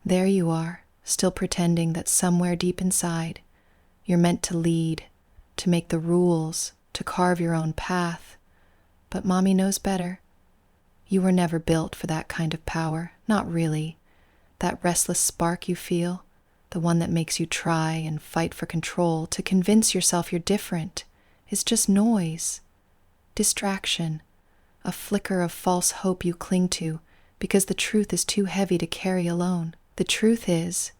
There you are, still pretending that somewhere deep inside, you're meant to lead, to make the rules, to carve your own path. But Mommy knows better. You were never built for that kind of power, not really. That restless spark you feel, the one that makes you try and fight for control to convince yourself you're different, is just noise, distraction, a flicker of false hope you cling to because the truth is too heavy to carry alone. The truth is,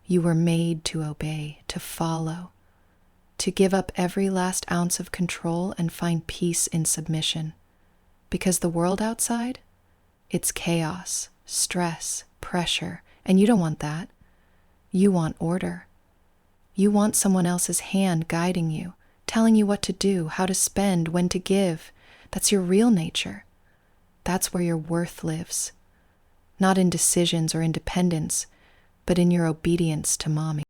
you were made to obey, to follow, to give up every last ounce of control and find peace in submission. Because the world outside, it's chaos, stress, pressure, and you don't want that. You want order. You want someone else's hand guiding you, telling you what to do, how to spend, when to give. That's your real nature. That's where your worth lives. Not in decisions or independence, but in your obedience to Mommy.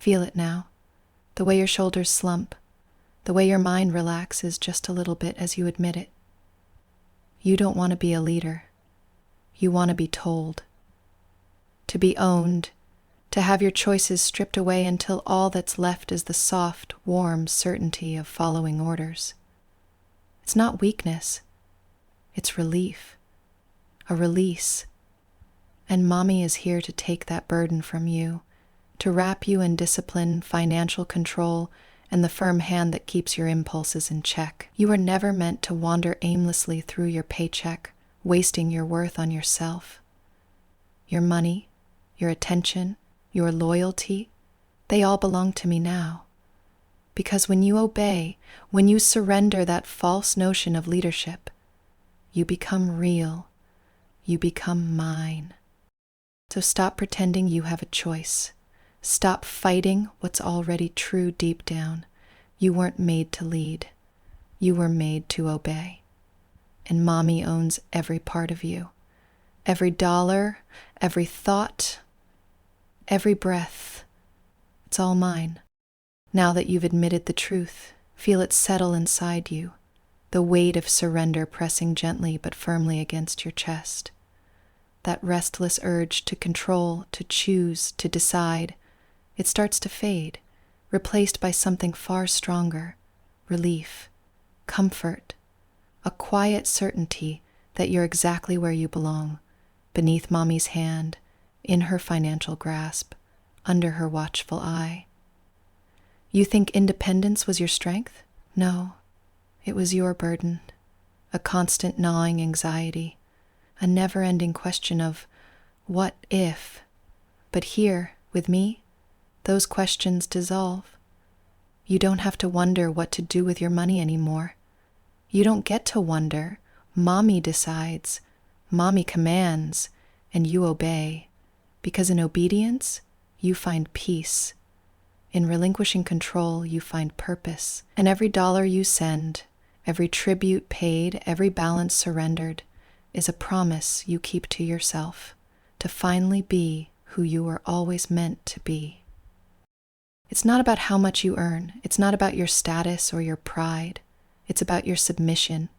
Feel it now. The way your shoulders slump, the way your mind relaxes just a little bit as you admit it. You don't want to be a leader. You want to be told. To be owned, to have your choices stripped away until all that's left is the soft, warm certainty of following orders. It's not weakness. It's relief. A release. And Mommy is here to take that burden from you, to wrap you in discipline, financial control, and the firm hand that keeps your impulses in check. You were never meant to wander aimlessly through your paycheck, wasting your worth on yourself. Your money, your attention, your loyalty, they all belong to me now. Because when you obey, when you surrender that false notion of leadership, you become real. You become mine. So stop pretending you have a choice. Stop fighting what's already true deep down. You weren't made to lead. You were made to obey. And Mommy owns every part of you. Every dollar, every thought, every breath. It's all mine. Now that you've admitted the truth, feel it settle inside you, the weight of surrender pressing gently but firmly against your chest. That restless urge to control, to choose, to decide, it starts to fade, replaced by something far stronger, relief, comfort, a quiet certainty that you're exactly where you belong, beneath Mommy's hand, in her financial grasp, under her watchful eye. You think independence was your strength? No, it was your burden, a constant gnawing anxiety, a never-ending question of what if. But here, with me, those questions dissolve. You don't have to wonder what to do with your money anymore. You don't get to wonder. Mommy decides, Mommy commands, and you obey. Because in obedience, you find peace. In relinquishing control, you find purpose. And every dollar you send, every tribute paid, every balance surrendered, is a promise you keep to yourself, to finally be who you were always meant to be. It's not about how much you earn. It's not about your status or your pride. It's about your submission,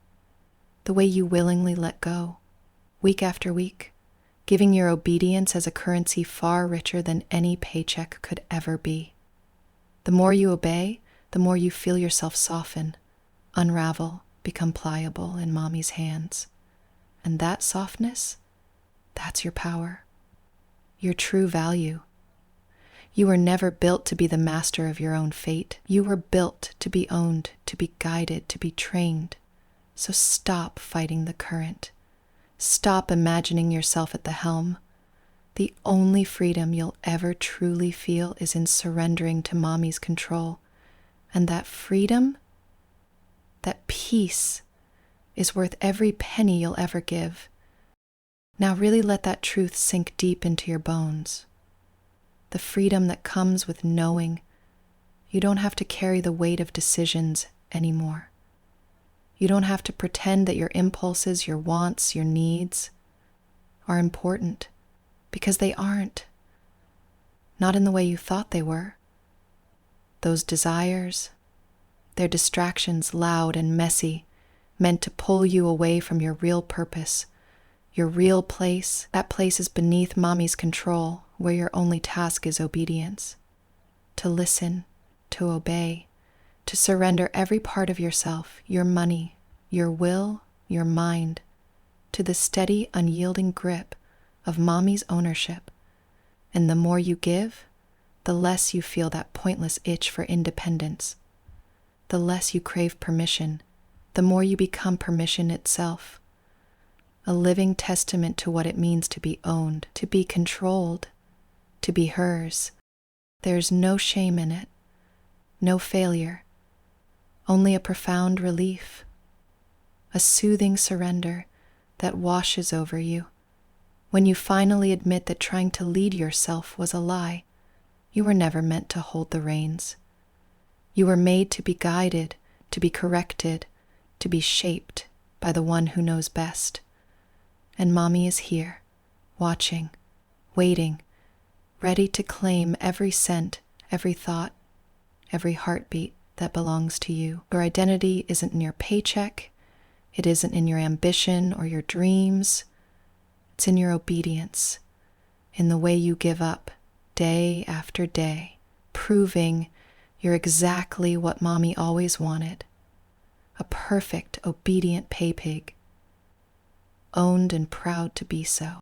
the way you willingly let go, week after week, giving your obedience as a currency far richer than any paycheck could ever be. The more you obey, the more you feel yourself soften, unravel, become pliable in Mommy's hands. And that softness, that's your power, your true value. You were never built to be the master of your own fate. You were built to be owned, to be guided, to be trained. So stop fighting the current. Stop imagining yourself at the helm. The only freedom you'll ever truly feel is in surrendering to Mommy's control. And that freedom, that peace, is worth every penny you'll ever give. Now really let that truth sink deep into your bones. The freedom that comes with knowing you don't have to carry the weight of decisions anymore. You don't have to pretend that your impulses, your wants, your needs are important, because they aren't. Not in the way you thought they were. Those desires, they're distractions, loud and messy, meant to pull you away from your real purpose, your real place. That place is beneath Mommy's control, where your only task is obedience. To listen, to obey, to surrender every part of yourself, your money, your will, your mind, to the steady, unyielding grip of mommy's ownership. And the more you give, the less you feel that pointless itch for independence. The less you crave permission, the more you become permission itself. A living testament to what it means to be owned, to be controlled, to be hers. There's no shame in it, no failure, only a profound relief, a soothing surrender that washes over you. When you finally admit that trying to lead yourself was a lie, you were never meant to hold the reins. You were made to be guided, to be corrected, to be shaped by the one who knows best. And mommy is here, watching, waiting, ready to claim every scent, every thought, every heartbeat that belongs to you. Your identity isn't in your paycheck. It isn't in your ambition or your dreams. It's in your obedience, in the way you give up day after day, proving you're exactly what mommy always wanted. A perfect, obedient paypig, owned and proud to be so.